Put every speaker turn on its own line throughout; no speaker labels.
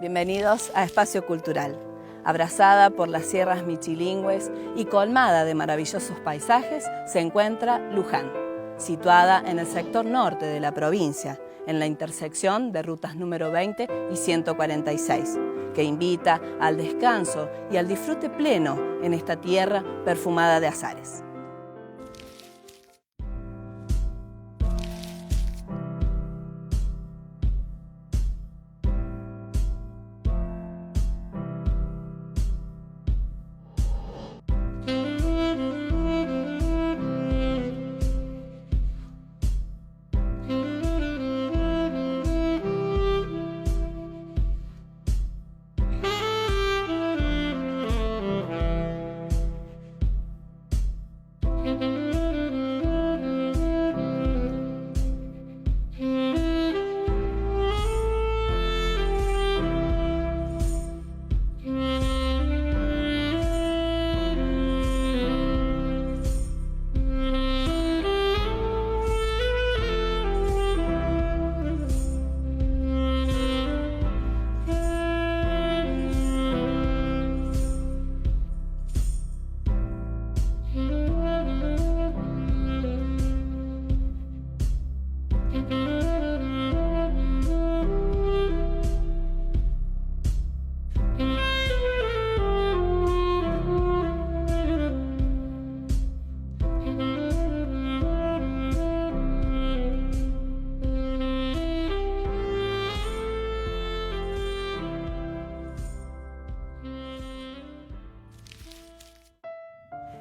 Bienvenidos a Espacio Cultural. Abrazada por las sierras michilingües y colmada de maravillosos paisajes, se encuentra Luján, situada en el sector norte de la provincia, en la intersección de rutas número 20 y 146, que invita al descanso y al disfrute pleno en esta tierra perfumada de azares.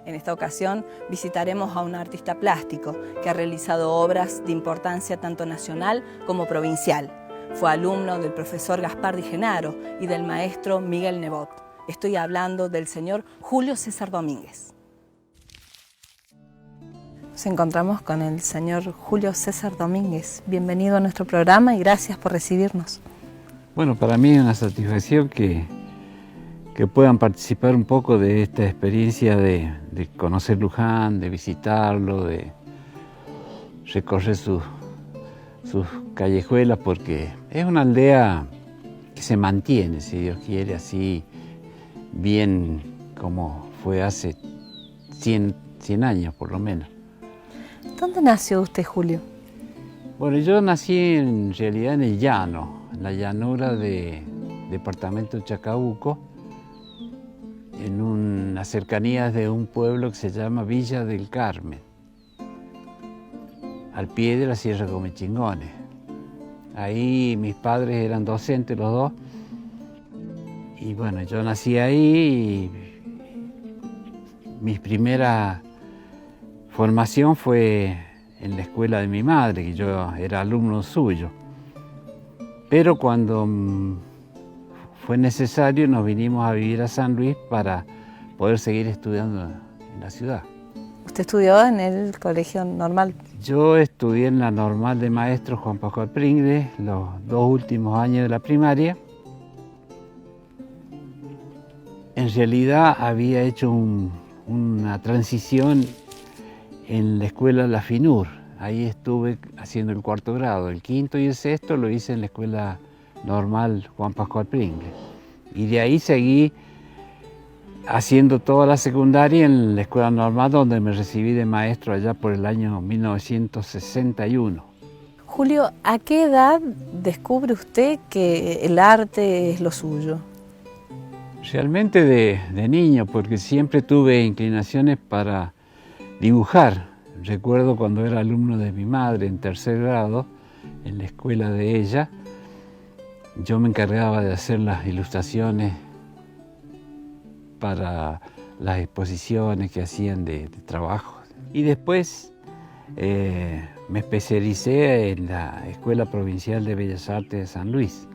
En esta ocasión visitaremos a un artista plástico que ha realizado obras de importancia tanto nacional como provincial. Fue alumno del profesor Gaspar Di Genaro y del maestro Miguel Nebot. Estoy hablando del señor Julio César Domínguez. Nos encontramos con el señor Julio César Domínguez. Bienvenido a nuestro programa y gracias por recibirnos.
Bueno, para mí es una satisfacción que puedan participar un poco de esta experiencia de conocer Luján, de visitarlo, de recorrer sus callejuelas, porque es una aldea que se mantiene, si Dios quiere, así bien como fue hace 100 años por lo menos.
¿Dónde nació usted, Julio?
Bueno, yo nací en realidad en el llano, en la llanura del departamento de Chacabuco, en unas cercanías de un pueblo que se llama Villa del Carmen, al pie de la Sierra Comechingones. Ahí mis padres eran docentes los dos, y bueno, yo nací ahí y mi primera formación fue en la escuela de mi madre, que yo era alumno suyo. Pero cuando fue necesario, nos vinimos a vivir a San Luis para poder seguir estudiando en la ciudad.
¿Usted estudió en el colegio normal?
Yo estudié en la normal de maestro Juan Pascual Pringles los 2 últimos años de la primaria. En realidad había hecho una transición en la escuela La Finur. Ahí estuve haciendo el 4º grado, el 5º y el 6º lo hice en la escuela normal Juan Pascual Pringles. Y de ahí seguí haciendo toda la secundaria en la escuela normal, donde me recibí de maestro allá por el año 1961.
Julio, ¿a qué edad descubre usted que el arte es lo suyo?
Realmente de niño, porque siempre tuve inclinaciones para dibujar. Recuerdo cuando era alumno de mi madre en 3er grado, en la escuela de ella, yo me encargaba de hacer las ilustraciones para las exposiciones que hacían de trabajo. Y después me especialicé en la Escuela Provincial de Bellas Artes de San Luis,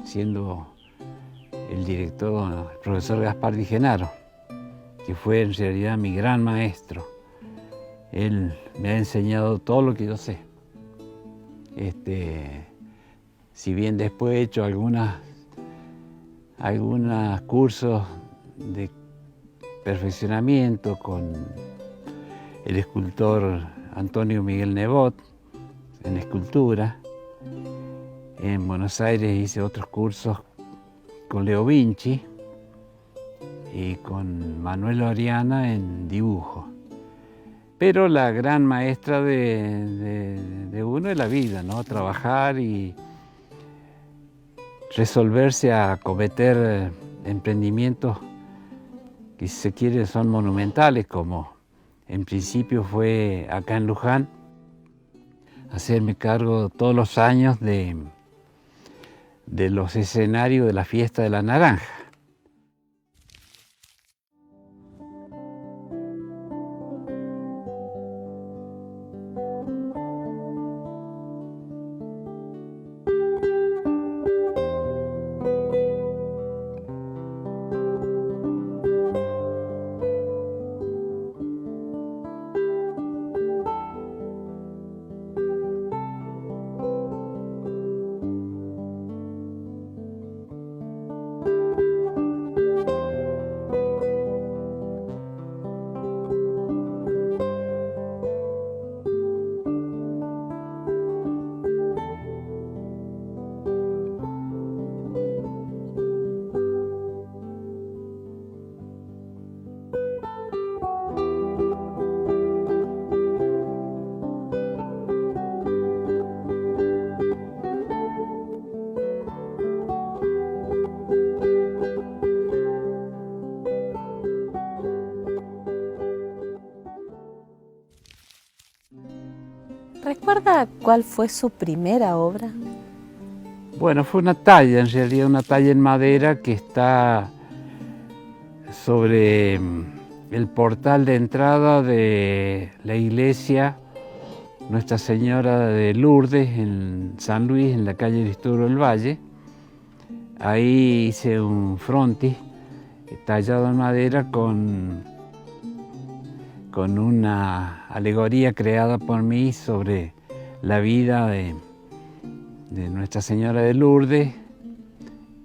siendo el director el profesor Gaspar Di Genaro, que fue en realidad mi gran maestro. Él me ha enseñado todo lo que yo sé. Si bien después he hecho algunos cursos de perfeccionamiento con el escultor Antonio Miguel Nebot en escultura. En Buenos Aires hice otros cursos con Leo Vinci y con Manuel Oriana en dibujo. Pero la gran maestra de uno es la vida, ¿no? Trabajar y resolverse a cometer emprendimientos que, si se quiere, son monumentales, como en principio fue acá en Luján, hacerme cargo todos los años de los escenarios de la fiesta de la naranja.
¿Recuerda cuál fue su primera obra?
Bueno, fue una talla, en realidad una talla en madera que está sobre el portal de entrada de la iglesia Nuestra Señora de Lourdes en San Luis, en la calle Aristuro del Valle. Ahí hice un frontis tallado en madera con una alegoría creada por mí sobre la vida de Nuestra Señora de Lourdes,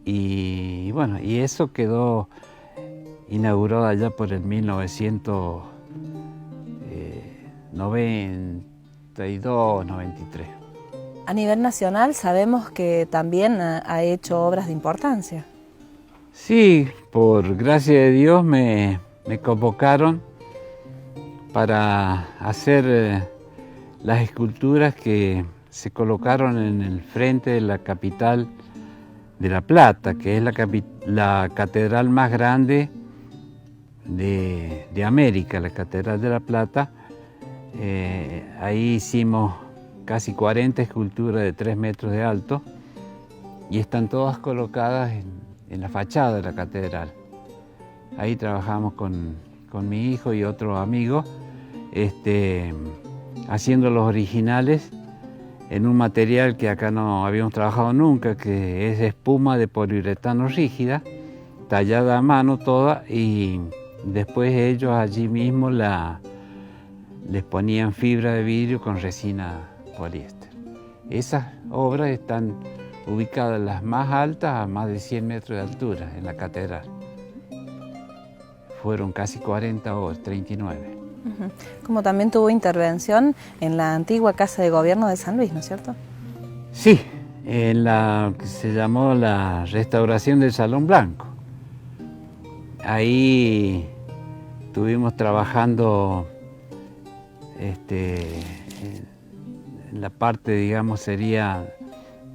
y bueno, y eso quedó inaugurado allá por el 1992, 93.
A nivel nacional sabemos que también ha hecho obras de importancia.
Sí, por gracia de Dios me convocaron para hacer las esculturas que se colocaron en el frente de la capital de La Plata, que es la catedral más grande de América, la Catedral de La Plata. Ahí hicimos casi 40 esculturas de 3 metros de alto y están todas colocadas en la fachada de la catedral. Ahí trabajamos con mi hijo y otro amigo, haciendo los originales en un material que acá no habíamos trabajado nunca, que es espuma de poliuretano rígida, tallada a mano toda, y después ellos allí mismo les ponían fibra de vidrio con resina poliéster. Esas obras están ubicadas las más altas a más de 100 metros de altura en la catedral. Fueron casi 40 obras, 39.
Como también tuvo intervención en la antigua Casa de Gobierno de San Luis, ¿no es cierto?
Sí, en la que se llamó la restauración del Salón Blanco. Ahí estuvimos trabajando en la parte, digamos, sería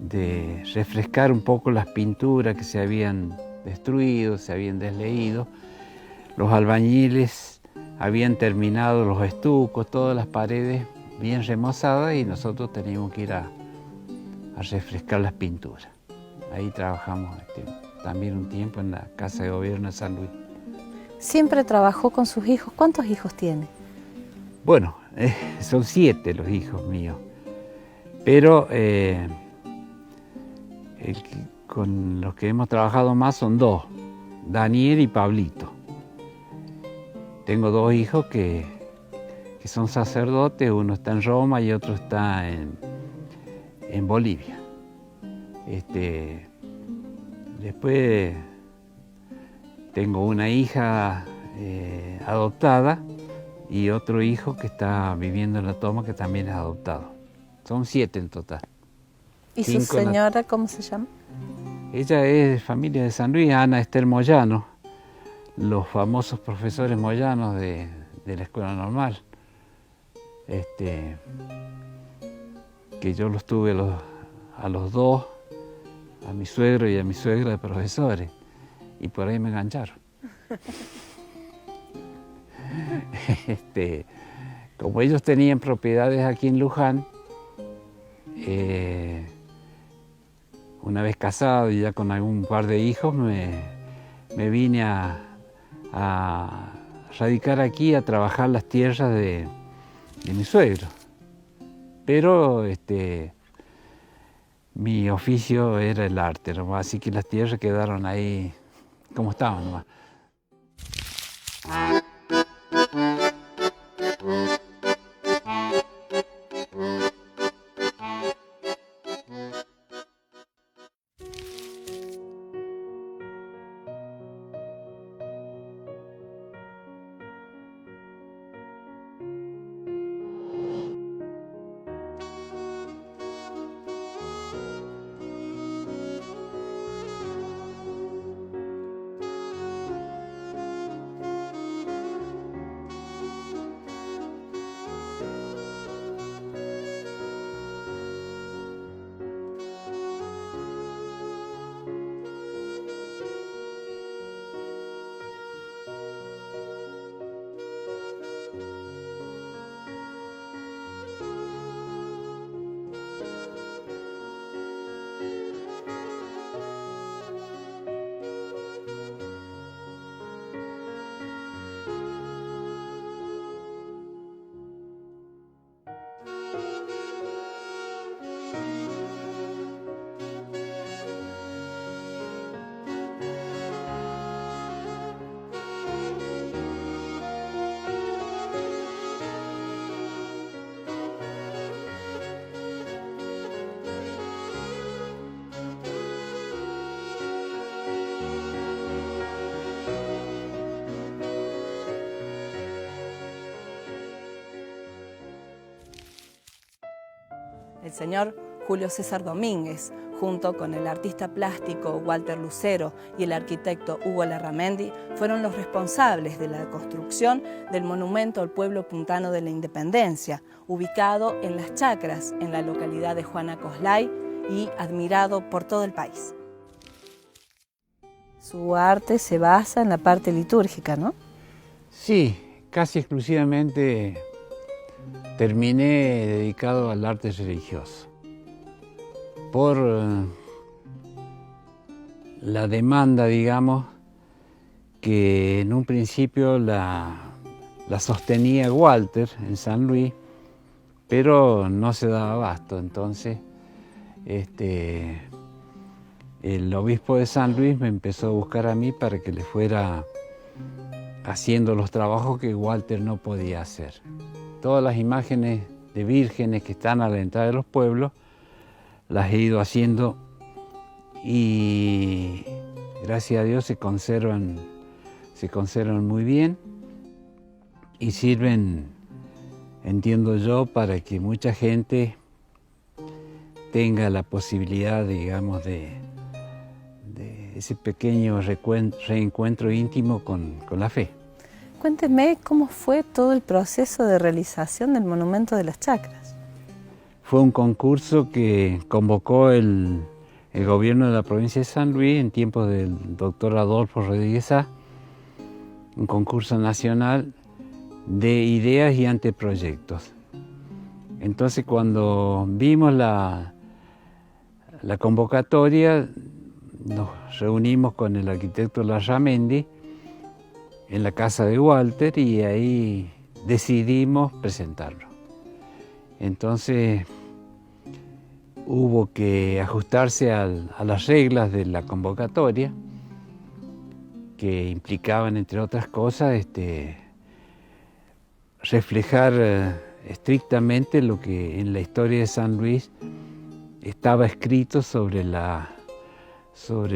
de refrescar un poco las pinturas que se habían destruido, se habían desleído. Los albañiles habían terminado los estucos, todas las paredes bien remozadas, y nosotros teníamos que ir a refrescar las pinturas. Ahí trabajamos también un tiempo en la Casa de Gobierno de San Luis.
¿Siempre trabajó con sus hijos? ¿Cuántos hijos tiene?
Bueno, son 7 los hijos míos, pero con los que hemos trabajado más son 2, Daniel y Pablito. Tengo 2 hijos que son sacerdotes, uno está en Roma y otro está en Bolivia. Después tengo una hija adoptada y otro hijo que está viviendo en La Toma, que también es adoptado. Son 7 en total.
¿Y su señora cómo se llama?
Ella es de familia de San Luis, Ana Esther Moyano, los famosos profesores moyanos de la escuela normal. Que yo los tuve a los dos, a mi suegro y a mi suegra de profesores, y por ahí me engancharon. Como ellos tenían propiedades aquí en Luján, una vez casado y ya con algún par de hijos, me vine a radicar aquí, a trabajar las tierras de mi suegro. Pero mi oficio era el arte, nomás, así que las tierras quedaron ahí como estaban nomás.
El señor Julio César Domínguez, junto con el artista plástico Walter Lucero y el arquitecto Hugo Larramendi, fueron los responsables de la construcción del monumento al pueblo puntano de la Independencia, ubicado en Las Chacras, en la localidad de Juana Coslay, y admirado por todo el país. Su arte se basa en la parte litúrgica, ¿no?
Sí, casi exclusivamente terminé dedicado al arte religioso. Por la demanda, digamos, que en un principio la sostenía Walter en San Luis, pero no se daba abasto. Entonces, el obispo de San Luis me empezó a buscar a mí para que le fuera haciendo los trabajos que Walter no podía hacer. Todas las imágenes de vírgenes que están a la entrada de los pueblos las he ido haciendo y gracias a Dios se conservan muy bien y sirven, entiendo yo, para que mucha gente tenga la posibilidad, digamos, de ese pequeño reencuentro íntimo con la fe.
Cuénteme cómo fue todo el proceso de realización del Monumento de las Chacras.
Fue un concurso que convocó el gobierno de la provincia de San Luis en tiempos del doctor Adolfo Rodríguez Sá, un concurso nacional de ideas y anteproyectos. Entonces, cuando vimos la convocatoria, nos reunimos con el arquitecto Larramendi en la casa de Walter y ahí decidimos presentarlo. Entonces hubo que ajustarse a las reglas de la convocatoria, que implicaban, entre otras cosas, reflejar estrictamente lo que en la historia de San Luis estaba escrito sobre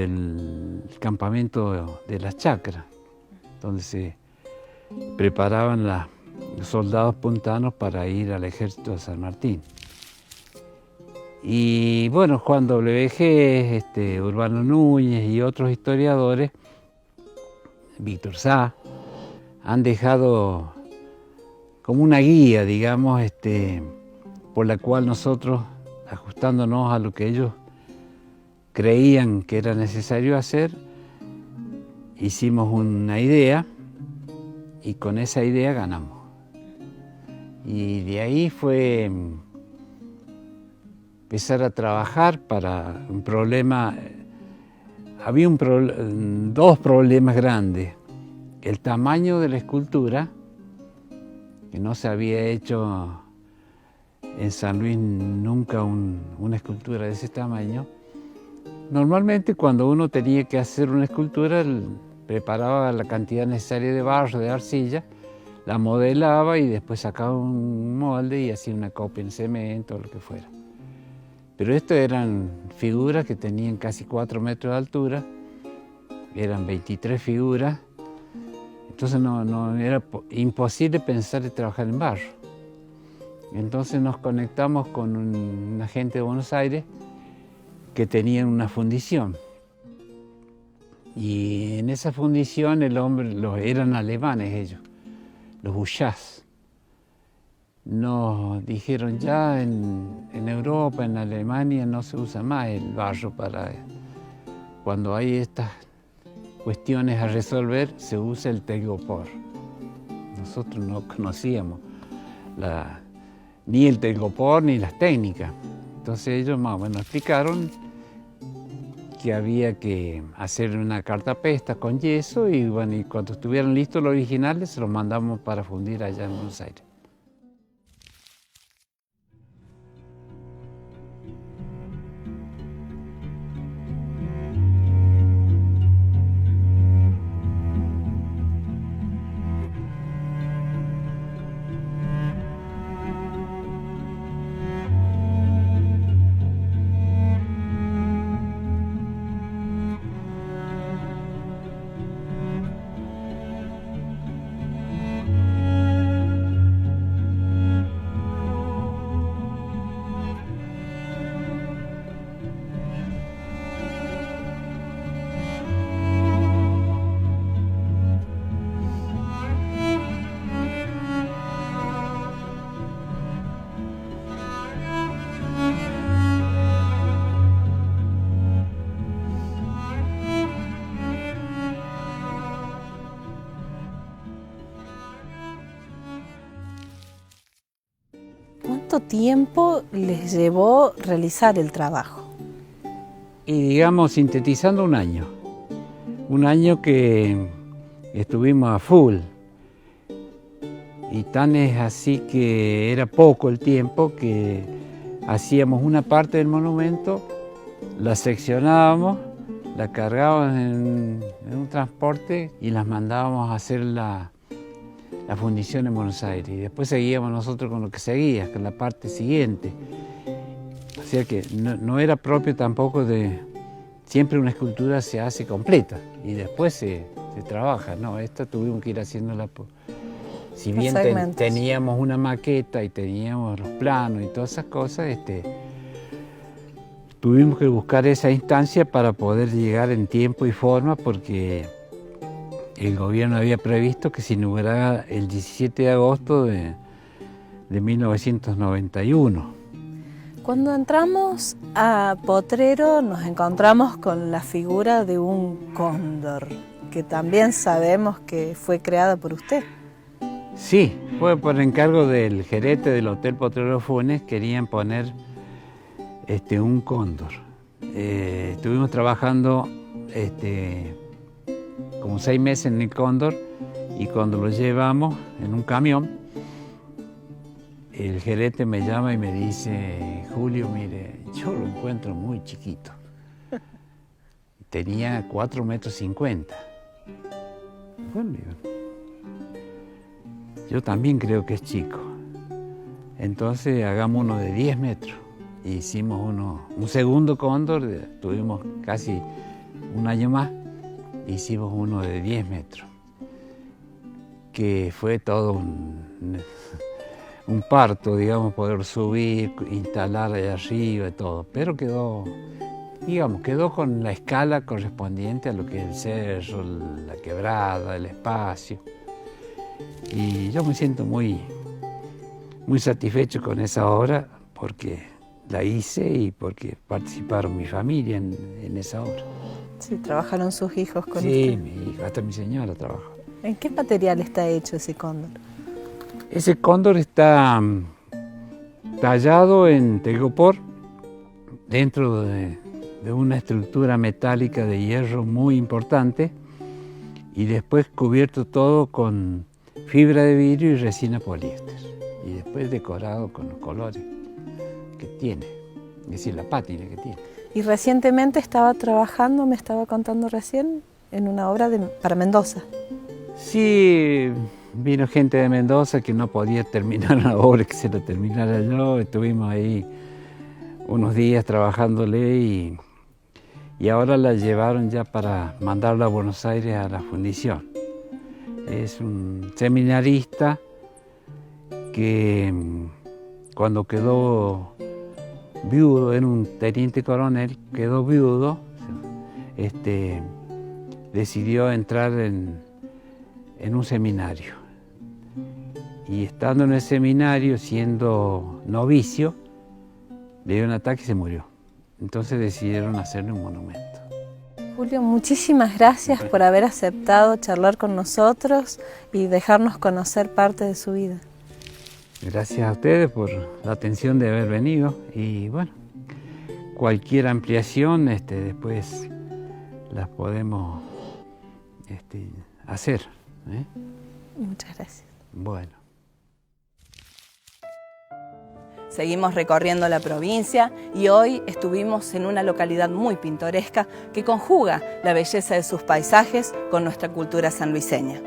el campamento de las Chacras, donde se preparaban los soldados puntanos para ir al ejército de San Martín. Y bueno, Juan WG, Urbano Núñez y otros historiadores, Víctor Sá, han dejado como una guía, digamos, por la cual nosotros, ajustándonos a lo que ellos creían que era necesario hacer, hicimos una idea y con esa idea ganamos. Y de ahí fue empezar a trabajar para un problema. Había dos problemas grandes. El tamaño de la escultura, que no se había hecho en San Luis nunca una escultura de ese tamaño. Normalmente cuando uno tenía que hacer una escultura, preparaba la cantidad necesaria de barro, de arcilla, la modelaba y después sacaba un molde y hacía una copia en cemento o lo que fuera. Pero esto eran figuras que tenían casi 4 metros de altura, eran 23 figuras, entonces no era imposible pensar en trabajar en barro. Entonces nos conectamos con una gente de Buenos Aires que tenían una fundición. Y en esa fundición eran alemanes ellos, los Buchas. Nos dijeron ya en Europa, en Alemania, no se usa más el barro para... Cuando hay estas cuestiones a resolver, se usa el telgopor. Nosotros no conocíamos ni el telgopor ni las técnicas. Entonces ellos más o menos explicaron que había que hacer una cartapesta con yeso y bueno, y cuando estuvieran listos los originales se los mandamos para fundir allá en Buenos Aires.
¿Cuánto tiempo les llevó realizar el trabajo?
Y digamos, sintetizando un año que estuvimos a full. Y tan es así que era poco el tiempo que hacíamos una parte del monumento, la seccionábamos, la cargábamos en un transporte y las mandábamos a hacer la fundición en Buenos Aires. Y después seguíamos nosotros con lo que seguía, con la parte siguiente. O sea que no era propio tampoco de... Siempre una escultura se hace completa y después se trabaja. No, esta tuvimos que ir haciéndola por... Si bien teníamos una maqueta y teníamos los planos y todas esas cosas, tuvimos que buscar esa instancia para poder llegar en tiempo y forma porque el gobierno había previsto que se inaugurara el 17 de agosto de 1991.
Cuando entramos a Potrero nos encontramos con la figura de un cóndor, que también sabemos que fue creada por usted.
Sí, fue por encargo del gerente del Hotel Potrero Funes, querían poner un cóndor. Estuvimos trabajando como 6 meses en el cóndor y cuando lo llevamos en un camión, el gerente me llama y me dice: Julio, mire, yo lo encuentro muy chiquito. Tenía 4,50 metros. Bueno, yo también creo que es chico. Entonces hagamos uno de 10 metros. E hicimos un segundo cóndor, tuvimos casi un año más, hicimos uno de 10 metros. Que fue todo un parto, digamos, poder subir, instalar allá arriba y todo, pero quedó, digamos, quedó con la escala correspondiente a lo que es el cerro, la quebrada, el espacio. Y yo me siento muy satisfecho con esa obra porque la hice y porque participaron mi familia en esa obra.
Sí, trabajaron sus hijos con usted.
Sí, mi hija, hasta mi señora trabaja.
¿En qué material está hecho ese cóndor?
Ese cóndor está tallado en telgopor dentro de una estructura metálica de hierro muy importante y después cubierto todo con fibra de vidrio y resina poliéster y después decorado con los colores que tiene, es decir, la pátina que tiene.
Y recientemente estaba trabajando, me estaba contando recién, en una obra para Mendoza.
Sí, vino gente de Mendoza que no podía terminar la obra, que se la terminara yo. Estuvimos ahí unos días trabajándole y ahora la llevaron ya para mandarla a Buenos Aires a la fundición. Es un seminarista que cuando quedó viudo, era un teniente coronel, quedó viudo, decidió entrar en un seminario. Y estando en el seminario, siendo novicio, le dio un ataque y se murió. Entonces decidieron hacerle un monumento.
Julio, muchísimas gracias por haber aceptado charlar con nosotros y dejarnos conocer parte de su vida.
Gracias a ustedes por la atención de haber venido y bueno, cualquier ampliación después las podemos hacer.
Muchas gracias.
Bueno.
Seguimos recorriendo la provincia y hoy estuvimos en una localidad muy pintoresca que conjuga la belleza de sus paisajes con nuestra cultura sanluiseña.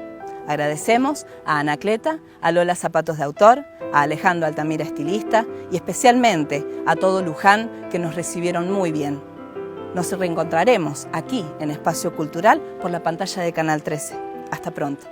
Agradecemos a Anacleta, a Lola Zapatos de Autor, a Alejandro Altamira Estilista y especialmente a todo Luján que nos recibieron muy bien. Nos reencontraremos aquí en Espacio Cultural por la pantalla de Canal 13. Hasta pronto.